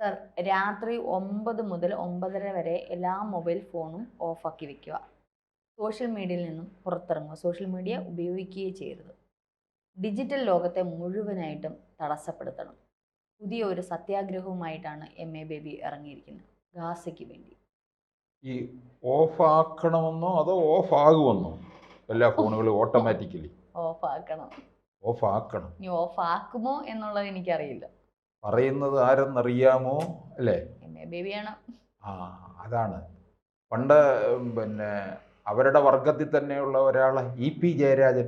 Sir, രാത്രി 9 മുതൽ 9:30 വരെ എല്ലാ മൊബൈൽ ഫോണും ഓഫാക്കി വെക്കുക. സോഷ്യൽ മീഡിയയിൽ നിന്നും പുറത്തിറങ്ങുക. സോഷ്യൽ മീഡിയ ഉപയോഗിക്കുകയേ ചെയ്യരുത്. ഡിജിറ്റൽ ലോകത്തെ മുഴുവനായിട്ടും തടസ്സപ്പെടുത്തണം. പുതിയ ഒരു സത്യാഗ്രഹവുമായിട്ടാണ് MA ബേബി ഇറങ്ങിയിരിക്കുന്നത്, ഗാസയ്ക്ക് വേണ്ടി. ഈ ഓഫ് ആക്കണമെന്നോ അതോ ഓഫ് ആകുമെന്നോ? എല്ലാ ഫോണുകളും ഓട്ടോമാറ്റിക്കലി ഓഫാക്കണം. ഓഫ് ആക്കണം. ഇനി ഓഫാക്കുമോ എന്നുള്ളത് എനിക്കറിയില്ല. പറയുന്നത് ആരെന്നറിയാമോ? അല്ലേ? MA ബേബിയാണ്. ആ, അതാണ്. പണ്ട് പിന്നെ അവരുടെ വർഗത്തിൽ തന്നെയുള്ള ഒരാളെ EP ജയരാജൻ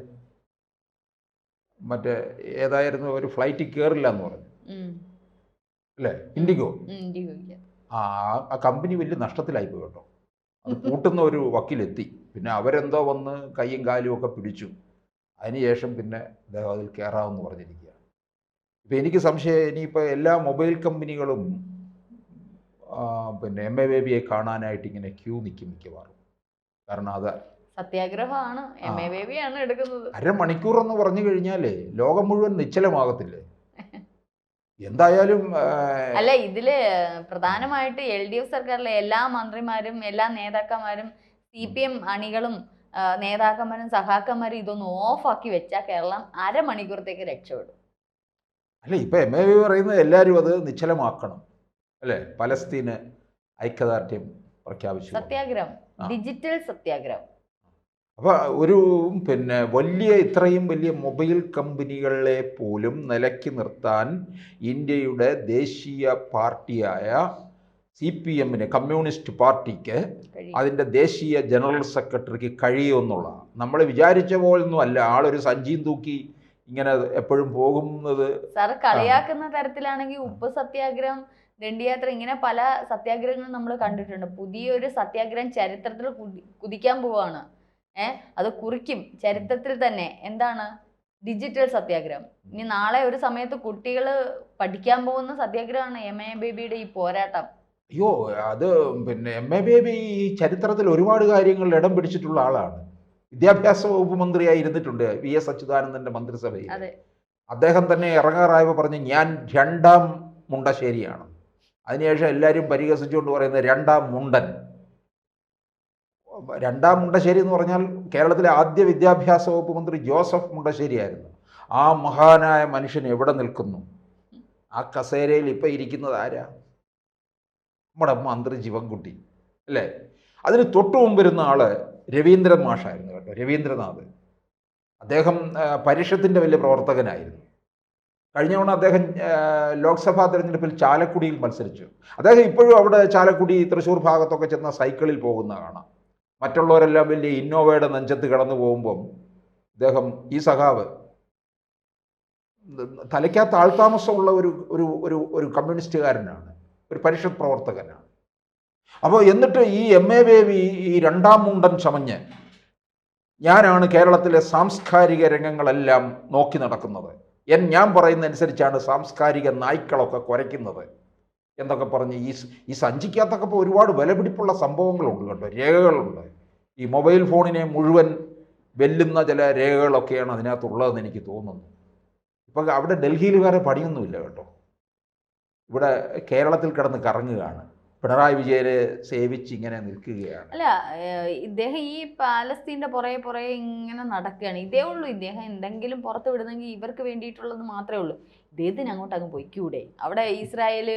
മറ്റേ ഏതായിരുന്നു ഒരു ഫ്ലൈറ്റിൽ കയറില്ല എന്ന് പറഞ്ഞു, അല്ലേ? ഇൻഡിഗോ. ആ കമ്പനി വലിയ നഷ്ടത്തിലായിപ്പോയി കേട്ടോ. അത് കൂട്ടുന്ന ഒരു വക്കിലെത്തി. പിന്നെ അവരെന്തോ വന്ന് കൈയും കാലും ഒക്കെ പിടിച്ചു. അതിനുശേഷം പിന്നെ അദ്ദേഹം അതിൽ കയറാമെന്ന് പറഞ്ഞിരിക്കുക. ഇപ്പം എനിക്ക് സംശയം, ഇനിയിപ്പോൾ എല്ലാ മൊബൈൽ കമ്പനികളും പിന്നെ MA ബേബിയെ കാണാനായിട്ട് ഇങ്ങനെ ക്യൂ നിൽക്കും മിക്കവാറും. കാരണം അത് സത്യാഗ്രഹമാണ്, MA ബേബിയാണ് എടുക്കുന്നത്. അരമണിക്കൂർ എന്ന് പറഞ്ഞു കഴിഞ്ഞാൽ ലോകം മുഴുവൻ നിശ്ചലമാകത്തില്ലേ? എന്തായാലും അല്ല, ഇതില് പ്രധാനമായിട്ട് LDF സർക്കാരിലെ എല്ലാ മന്ത്രിമാരും എല്ലാ നേതാക്കന്മാരും CPM അണികളും നേതാക്കന്മാരും സഹാക്കന്മാരും ഇതൊന്ന് ഓഫാക്കി വെച്ചാൽ കേരളം അരമണിക്കൂറത്തേക്ക് രക്ഷപ്പെടും. അല്ല, ഇപ്പൊ MA ബേബി പറയുന്നത് എല്ലാവരും അത് നിശ്ചലമാക്കണം, അല്ലേ? പലസ്തീന് ഐക്യദാർഢ്യം പ്രഖ്യാപിച്ചു. സത്യാഗ്രഹം, ഡിജിറ്റൽ സത്യാഗ്രഹം. അപ്പൊ ഒരു പിന്നെ ഇത്രയും വലിയ മൊബൈൽ കമ്പനികളെ പോലും നിലയ്ക്ക് നിർത്താൻ ഇന്ത്യയുടെ ദേശീയ പാർട്ടിയായ CPM-ന്, കമ്മ്യൂണിസ്റ്റ് പാർട്ടിക്ക്, അതിൻ്റെ ദേശീയ ജനറൽ സെക്രട്ടറിക്ക് കഴിയുമെന്നുള്ളതാണ്. നമ്മൾ വിചാരിച്ച പോലൊന്നും അല്ല ആളൊരു സഞ്ചിയും തൂക്കി ഇങ്ങനെ എപ്പോഴും പോകുന്നത്. സാർ, കളിയാക്കുന്ന തരത്തിലാണെങ്കിൽ ഉപ്പ് സത്യാഗ്രഹം, ദണ്ഡിയാത്ര, ഇങ്ങനെ പല സത്യാഗ്രഹങ്ങളും നമ്മൾ കണ്ടിട്ടുണ്ട്. പുതിയൊരു സത്യാഗ്രഹം ചരിത്രത്തിൽ കുതിക്കാൻ പോവാണ്. അത് കുറിക്കും ചരിത്രത്തിൽ തന്നെ. എന്താണ്? ഡിജിറ്റൽ സത്യാഗ്രഹം. ഇനി നാളെ ഒരു സമയത്ത് കുട്ടികൾ പഠിക്കാൻ പോകുന്ന സത്യാഗ്രഹമാണ് MA ബേബിയുടെ ഈ പോരാട്ടം. അയ്യോ, അത് പിന്നെ MA ബേബി ഈ ചരിത്രത്തിൽ ഒരുപാട് കാര്യങ്ങളിൽ ഇടം പിടിച്ചിട്ടുള്ള ആളാണ്. വിദ്യാഭ്യാസ വകുപ്പ് മന്ത്രിയായി ഇരുന്നിട്ടുണ്ട് VS അച്യുതാനന്ദന്റെ മന്ത്രിസഭയിൽ. അദ്ദേഹം തന്നെ ഇറങ്ങാറായപ്പോൾ പറഞ്ഞു, ഞാൻ രണ്ടാം മുണ്ടശ്ശേരിയാണ്. അതിനുശേഷം എല്ലാവരും പരിഹസിച്ചുകൊണ്ട് പറയുന്നത് രണ്ടാം മുണ്ടൻ. രണ്ടാം മുണ്ടശ്ശേരി എന്ന് പറഞ്ഞാൽ കേരളത്തിലെ ആദ്യ വിദ്യാഭ്യാസ വകുപ്പ് മന്ത്രി ജോസഫ് മുണ്ടശ്ശേരി ആയിരുന്നു. ആ മഹാനായ മനുഷ്യൻ എവിടെ നിൽക്കുന്നു? ആ കസേരയിൽ ഇപ്പം ഇരിക്കുന്നത് ആരാ? നമ്മുടെ മന്ത്രി ശിവൻകുട്ടി, അല്ലേ? അതിന് തൊട്ടു മുമ്പിരുന്ന ആള് രവീന്ദ്രൻ മാഷായിരുന്നു കേട്ടോ, രവീന്ദ്രനാഥ്. അദ്ദേഹം പരിഷത്തിൻ്റെ വലിയ പ്രവർത്തകനായിരുന്നു. കഴിഞ്ഞ തവണ അദ്ദേഹം ലോക്സഭാ തെരഞ്ഞെടുപ്പിൽ ചാലക്കുടിയിൽ മത്സരിച്ചു. അദ്ദേഹം ഇപ്പോഴും അവിടെ ചാലക്കുടി, തൃശ്ശൂർ ഭാഗത്തൊക്കെ ചെന്ന സൈക്കിളിൽ പോകുന്ന കാണാം. മറ്റുള്ളവരെല്ലാം വലിയ ഇന്നോവയുടെ നെഞ്ചത്ത് കടന്നു പോകുമ്പം അദ്ദേഹം, ഈ സഖാവ്, തലയ്ക്കകത്ത് ആൾതാമസമുള്ള ഒരു ഒരു ഒരു ഒരു കമ്മ്യൂണിസ്റ്റുകാരനാണ്, ഒരു പരിഷത്ത് പ്രവർത്തകനാണ്. അപ്പോൾ എന്നിട്ട് ഈ MA ബേബി ഈ രണ്ടാം മുണ്ടൻ ചമഞ്ഞ്, ഞാനാണ് കേരളത്തിലെ സാംസ്കാരിക രംഗങ്ങളെല്ലാം നോക്കി നടക്കുന്നത്, ഞാൻ പറയുന്നതനുസരിച്ചാണ് സാംസ്കാരിക നായ്ക്കളൊക്കെ കുരയ്ക്കുന്നത് എന്നൊക്കെ പറഞ്ഞ് ഈ സഞ്ചിക്കകത്തൊക്കെ ഇപ്പോൾ ഒരുപാട് വിലപിടിപ്പുള്ള സംഭവങ്ങളുണ്ട് കേട്ടോ, രേഖകളുണ്ട്. ഈ മൊബൈൽ ഫോണിനെ മുഴുവൻ വെല്ലുന്ന ചില രേഖകളൊക്കെയാണ് അതിനകത്തുള്ളതെന്ന് എനിക്ക് തോന്നുന്നു. ഇപ്പം അവിടെ ഡൽഹിയിൽ വേറെ പണിയൊന്നുമില്ല കേട്ടോ. ഇവിടെ കേരളത്തിൽ കിടന്ന് കറങ്ങുകയാണ്. പിണറായി വിജയനെ സേവിച്ച് ഇങ്ങനെ നിൽക്കുകയാണ്. അല്ല, ഇദ്ദേഹം ഈ പാലസ്തീൻ്റെ പുറകെ ഇങ്ങനെ നടക്കുകയാണ്. ഇതേ ഉള്ളൂ. ഇദ്ദേഹം എന്തെങ്കിലും പുറത്ത് വിടുന്നെങ്കിൽ ഇവർക്ക് വേണ്ടിയിട്ടുള്ളത് മാത്രമേ ഉള്ളൂ. ഇദ്ദേഹത്തിന് അങ്ങോട്ട് അങ്ങ് പൊയ്ക്കൂടെ? അവിടെ ഇസ്രായേൽ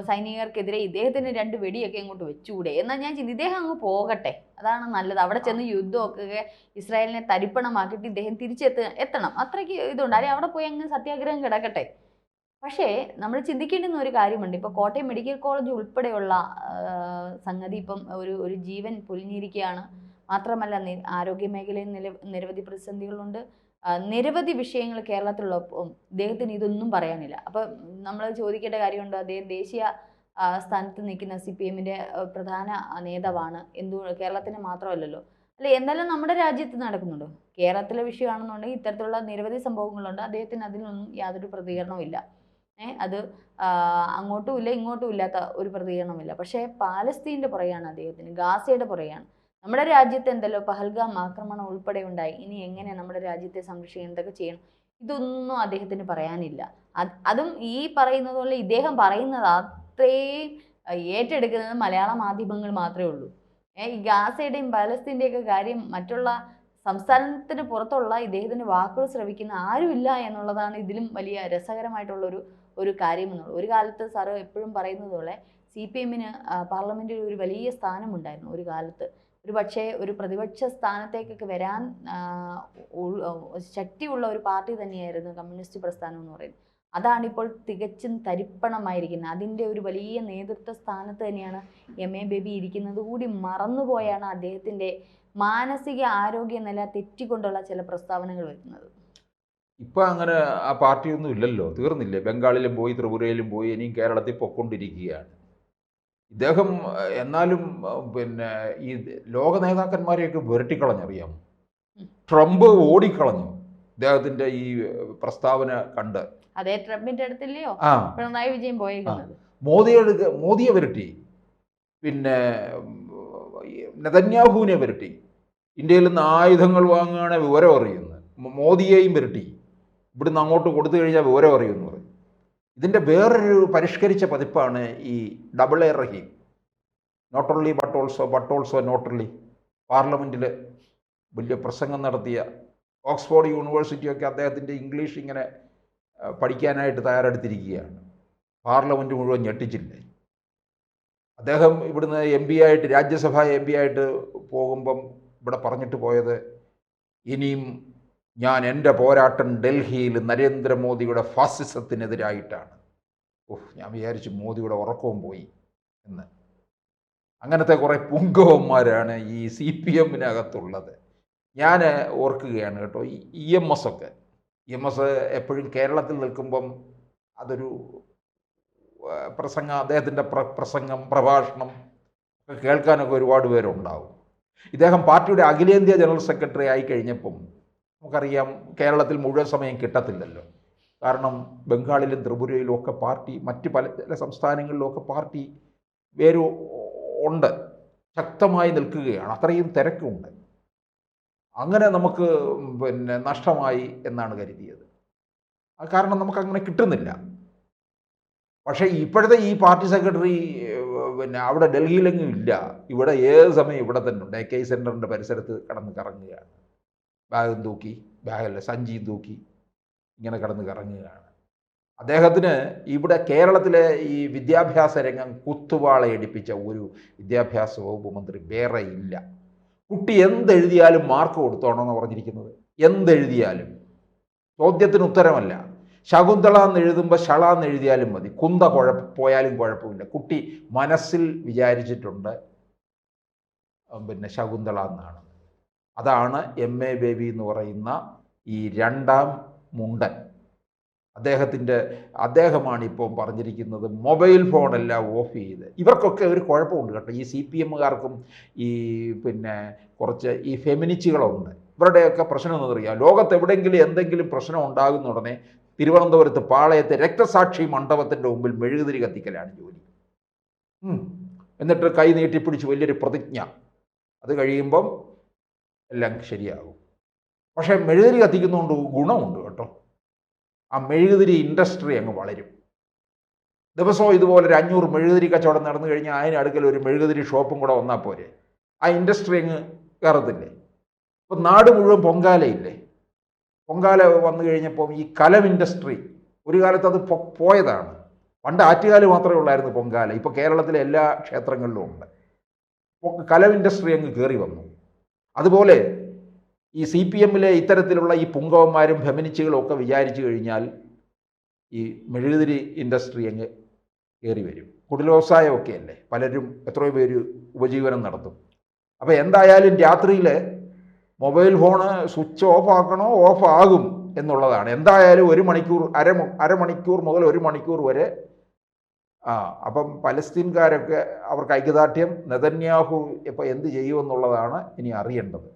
സൈനികർക്കെതിരെ ഇദ്ദേഹത്തിന് 2 വെടിയൊക്കെ അങ്ങോട്ട് വെച്ചുകൂടെ? എന്നാൽ ഞാൻ ഇദ്ദേഹം അങ്ങ് പോകട്ടെ, അതാണ് നല്ലത്. അവിടെ ചെന്ന് യുദ്ധമൊക്കെ ഇസ്രായേലിനെ തരിപ്പണമാക്കിയിട്ട് ഇദ്ദേഹം എത്തണം. അത്രയ്ക്ക് ഇതുണ്ട്. അല്ലെങ്കിൽ അവിടെ പോയി അങ്ങ് സത്യാഗ്രഹം കിടക്കട്ടെ. പക്ഷേ നമ്മൾ ചിന്തിക്കേണ്ടുന്ന ഒരു കാര്യമുണ്ട്. ഇപ്പോൾ കോട്ടയം മെഡിക്കൽ കോളേജ് ഉൾപ്പെടെയുള്ള സംഗതി ഇപ്പം ഒരു ജീവൻ പൊലിഞ്ഞിരിക്കുകയാണ്. മാത്രമല്ല, ആരോഗ്യ മേഖലയിൽ നിരവധി പ്രതിസന്ധികളുണ്ട്. നിരവധി വിഷയങ്ങൾ കേരളത്തിലുള്ളപ്പം ഇദ്ദേഹത്തിന് ഇതൊന്നും പറയാനില്ല. അപ്പം നമ്മൾ ചോദിക്കേണ്ട കാര്യമുണ്ട്. അദ്ദേഹം ദേശീയ സ്ഥാനത്ത് നിൽക്കുന്ന CPM-ൻ്റെ പ്രധാന നേതാവാണ്. കേരളത്തിന് മാത്രമല്ലല്ലോ. അല്ല, എന്തായാലും നമ്മുടെ രാജ്യത്ത് നടക്കുന്നുണ്ട്. കേരളത്തിലെ വിഷയമാണെന്നുണ്ടെങ്കിൽ ഇത്തരത്തിലുള്ള നിരവധി സംഭവങ്ങളുണ്ട്. അദ്ദേഹത്തിന് അതിനൊന്നും യാതൊരു പ്രതികരണവും ഇല്ല. അത് അങ്ങോട്ടും ഇല്ല ഇങ്ങോട്ടും ഇല്ലാത്ത ഒരു പ്രതികരണമില്ല. പക്ഷേ പാലസ്തീൻ്റെ പുറകെയാണ് അദ്ദേഹത്തിന്, ഗാസയുടെ പുറകെയാണ്. നമ്മുടെ രാജ്യത്ത് എന്തല്ലോ പഹൽഗാം ആക്രമണം ഉൾപ്പെടെ ഉണ്ടായി. ഇനി എങ്ങനെ നമ്മുടെ രാജ്യത്തെ സംരക്ഷിക്കാൻ, എന്തൊക്കെ ചെയ്യണം? ഇതൊന്നും അദ്ദേഹത്തിന് പറയാനില്ല. അതും ഈ പറയുന്നത് പോലെ ഇദ്ദേഹം പറയുന്നത് അത്രയും ഏറ്റെടുക്കുന്നത് മലയാള മാധ്യമങ്ങൾ മാത്രമേ ഉള്ളൂ. ഈ ഗാസയുടെയും പാലസ്തീൻ്റെയൊക്കെ കാര്യം മറ്റുള്ള സംസ്ഥാനത്തിന് പുറത്തുള്ള ഇദ്ദേഹത്തിൻ്റെ വാക്കുകൾ ശ്രവിക്കുന്ന ആരുമില്ല എന്നുള്ളതാണ് ഇതിലും വലിയ രസകരമായിട്ടുള്ളൊരു കാര്യം എന്നുള്ളത്. ഒരു കാലത്ത് സാറ് എപ്പോഴും പറയുന്നത് പോലെ CPM-ന് പാർലമെൻറ്റിൽ ഒരു വലിയ സ്ഥാനമുണ്ടായിരുന്നു ഒരു കാലത്ത്. ഒരു പക്ഷേ ഒരു പ്രതിപക്ഷ സ്ഥാനത്തേക്കൊക്കെ വരാൻ ശക്തിയുള്ള ഒരു പാർട്ടി തന്നെയായിരുന്നു കമ്മ്യൂണിസ്റ്റ് പ്രസ്ഥാനം എന്ന് പറയുന്നത്. അതാണിപ്പോൾ തികച്ചും തരിപ്പണമായിരിക്കുന്നത്. അതിൻ്റെ ഒരു വലിയ നേതൃത്വ സ്ഥാനത്ത് തന്നെയാണ് MA ബേബി ഇരിക്കുന്നത് കൂടി മറന്നുപോയാണ് അദ്ദേഹത്തിൻ്റെ മാനസിക ആരോഗ്യ നില തെറ്റിക്കൊണ്ടുള്ള ചില പ്രസ്താവനകൾ വരുന്നത്. ഇപ്പം അങ്ങനെ ആ പാർട്ടിയൊന്നും ഇല്ലല്ലോ, തീർന്നില്ലേ? ബംഗാളിലും പോയി, ത്രിപുരയിലും പോയി, ഇനിയും കേരളത്തിൽ പൊക്കൊണ്ടിരിക്കുകയാണ് ഇദ്ദേഹം. എന്നാലും പിന്നെ ഈ ലോക നേതാക്കന്മാരെയൊക്കെ വിരട്ടിക്കളഞ്ഞറിയാം. ട്രംപ് ഓടിക്കളഞ്ഞു ഇദ്ദേഹത്തിൻ്റെ ഈ പ്രസ്താവന കണ്ട്. അതേ ട്രംപിന്റെ അടുത്തില്ലയോ പിണറായി വിജയൻ പോയിരിക്കുന്നത്. മോദിയെ വിരട്ടി, പിന്നെ നെതന്യാഹുവിനെ വിരട്ടി. ഇന്ത്യയിൽ നിന്ന് ആയുധങ്ങൾ വാങ്ങുകയാണ് വിവരം അറിയുന്നത്. മോദിയെയും വിരട്ടി. ഇവിടുന്ന് അങ്ങോട്ട് കൊടുത്തു കഴിഞ്ഞാൽ വിവരം അറിയുമെന്ന് പറയും. ഇതിൻ്റെ വേറൊരു പരിഷ്കരിച്ച പതിപ്പാണ് ഈ double A Rahim. Not only but also not only. പാർലമെൻറ്റിൽ വലിയ പ്രസംഗം നടത്തിയ, ഓക്സ്ഫോർഡ് യൂണിവേഴ്സിറ്റിയൊക്കെ അദ്ദേഹത്തിൻ്റെ ഇംഗ്ലീഷ് ഇങ്ങനെ പഠിക്കാനായിട്ട് തയ്യാറെടുത്തിരിക്കുകയാണ്. പാർലമെൻറ്റ് മുഴുവൻ ഞെട്ടിച്ചില്ലേ. അദ്ദേഹം ഇവിടുന്ന് MP ആയിട്ട്, രാജ്യസഭ MP ആയിട്ട് പോകുമ്പം ഇവിടെ പറഞ്ഞിട്ട് പോയത്, ഇനിയും ഞാൻ എൻ്റെ പോരാട്ടം ഡൽഹിയിൽ നരേന്ദ്രമോദിയുടെ ഫാസിസത്തിനെതിരായിട്ടാണ്. ഞാൻ വിചാരിച്ചു മോദിയുടെ ഉറക്കവും പോയി എന്ന്. അങ്ങനത്തെ കുറേ പുങ്കവന്മാരാണ് ഈ CPM-നകത്തുള്ളത്. ഞാൻ ഓർക്കുകയാണ് കേട്ടോ, ഈ EMS ഒക്കെ. EMS എപ്പോഴും കേരളത്തിൽ നിൽക്കുമ്പം അതൊരു അദ്ദേഹത്തിൻ്റെ പ്രസംഗം, പ്രഭാഷണം ഒക്കെ കേൾക്കാനൊക്കെ ഒരുപാട് പേരുണ്ടാവും. ഇദ്ദേഹം പാർട്ടിയുടെ അഖിലേന്ത്യാ ജനറൽ സെക്രട്ടറി ആയി കഴിഞ്ഞപ്പം നമുക്കറിയാം കേരളത്തിൽ മുഴുവൻ സമയം കിട്ടത്തില്ലല്ലോ. കാരണം ബംഗാളിലും ത്രിപുരയിലും ഒക്കെ പാർട്ടി, മറ്റ് പല സംസ്ഥാനങ്ങളിലുമൊക്കെ പാർട്ടി വേറെ ഉണ്ട്, ശക്തമായി നിൽക്കുകയാണ്. അത്രയും തിരക്കുണ്ട്. അങ്ങനെ നമുക്ക് പിന്നെ നഷ്ടമായി എന്നാണ് കരുതിയത്. കാരണം നമുക്കങ്ങനെ കിട്ടുന്നില്ല. പക്ഷേ ഇപ്പോഴത്തെ ഈ പാർട്ടി സെക്രട്ടറി പിന്നെ അവിടെ ഡൽഹിയിലെങ്ങും ഇല്ല. ഇവിടെ ഏത് സമയം ഇവിടെ തന്നെ ഉണ്ട്. AK സെൻറ്ററിൻ്റെ പരിസരത്ത് കിടന്ന് കറങ്ങുകയാണ്. ബാഗും തൂക്കി, ബാഗല്ല സഞ്ചിയും തൂക്കി ഇങ്ങനെ കിടന്ന് കറങ്ങുകയാണ്. അദ്ദേഹത്തിന് ഇവിടെ കേരളത്തിലെ ഈ വിദ്യാഭ്യാസ രംഗം കുത്തുവാളയടിപ്പിച്ച ഒരു വിദ്യാഭ്യാസ വകുപ്പ് മന്ത്രി വേറെ ഇല്ല. കുട്ടി എന്തെഴുതിയാലും മാർക്ക് കൊടുത്തോണമെന്ന് പറഞ്ഞിരിക്കുന്നത്. എന്തെഴുതിയാലും, ചോദ്യത്തിന് ഉത്തരമല്ല. ശകുന്തള എന്ന് എഴുതുമ്പോൾ ഷള എന്ന് എഴുതിയാലും മതി, പോയാലും കുഴപ്പമില്ല. കുട്ടി മനസ്സിൽ വിചാരിച്ചിട്ടുണ്ട് പിന്നെ ശകുന്തള എന്നാണ്. അതാണ് MA ബേബി എന്ന് പറയുന്ന ഈ രണ്ടാം മുണ്ടൻ. അദ്ദേഹമാണ് ഇപ്പോൾ പറഞ്ഞിരിക്കുന്നത് മൊബൈൽ ഫോണെല്ലാം ഓഫ് ചെയ്ത്. ഇവർക്കൊക്കെ ഒരു കുഴപ്പമുണ്ട് കേട്ടോ, ഈ CPM-കാർക്കും ഈ പിന്നെ കുറച്ച് ഈ ഫെമിനിസ്റ്റുകളുണ്ട്. ഇവരുടെയൊക്കെ പ്രശ്നം എന്നറിയാം. ലോകത്ത് എവിടെയെങ്കിലും എന്തെങ്കിലും പ്രശ്നം ഉണ്ടാകുന്ന ഉടനെ തിരുവനന്തപുരത്ത് പാളയത്തെ രക്തസാക്ഷി മണ്ഡപത്തിൻ്റെ മുമ്പിൽ മെഴുകുതിരി കത്തിക്കലാണ് ജോലി. എന്നിട്ട് കൈ നീട്ടിപ്പിടിച്ച് വലിയൊരു പ്രതിജ്ഞ. അത് കഴിയുമ്പം എല്ലാം ശരിയാകും. പക്ഷേ മെഴുകുതിരി കത്തിക്കുന്നതുകൊണ്ട് ഗുണമുണ്ട് കേട്ടോ. ആ മെഴുകുതിരി ഇൻഡസ്ട്രി അങ്ങ് വളരും. ദിവസവും ഇതുപോലെ ഒരു 500 മെഴുകുതിരി കച്ചവടം നടന്നു കഴിഞ്ഞാൽ അതിനടുക്കൽ ഒരു മെഴുകുതിരി ഷോപ്പും കൂടെ വന്നാൽ പോരെ, ആ ഇൻഡസ്ട്രി അങ്ങ് കയറത്തില്ലേ? ഇപ്പം നാട് മുഴുവൻ പൊങ്കാലയില്ലേ. പൊങ്കാല വന്നു കഴിഞ്ഞപ്പോൾ ഈ കലം ഇൻഡസ്ട്രി ഒരു കാലത്ത് അത് പോയതാണ്. പണ്ട് ആറ്റുകാല് മാത്രമേ ഉള്ളായിരുന്നു പൊങ്കാല. ഇപ്പോൾ കേരളത്തിലെ എല്ലാ ക്ഷേത്രങ്ങളിലും ഉണ്ട്. കലം ഇൻഡസ്ട്രി അങ്ങ് കയറി വന്നു. അതുപോലെ ഈ CPM-ലെ ഇത്തരത്തിലുള്ള ഈ പുങ്കവന്മാരും ഫെമിനിസ്റ്റുകളും ഒക്കെ വിചാരിച്ചു കഴിഞ്ഞാൽ ഈ മെഴുകുതിരി ഇൻഡസ്ട്രി അങ്ങ് കയറി വരും. കുടിൽ വ്യവസായമൊക്കെ അല്ലേ, പലരും എത്രയോ പേര് ഉപജീവനം നടത്തും. അപ്പോൾ എന്തായാലും രാത്രിയിൽ മൊബൈൽ ഫോണ് സ്വിച്ച് ഓഫ് ആക്കണോ, ഓഫ് ആകും എന്നുള്ളതാണ്. എന്തായാലും 1 മണിക്കൂർ, അരമണിക്കൂർ മുതൽ 1 മണിക്കൂർ വരെ. അപ്പം പലസ്തീൻകാരൊക്കെ അവർക്ക് ഐക്യദാർഢ്യം, നെതന്യാഹു ഇപ്പോൾ എന്ത് ചെയ്യുമെന്നുള്ളതാണ് ഇനി അറിയേണ്ടത്.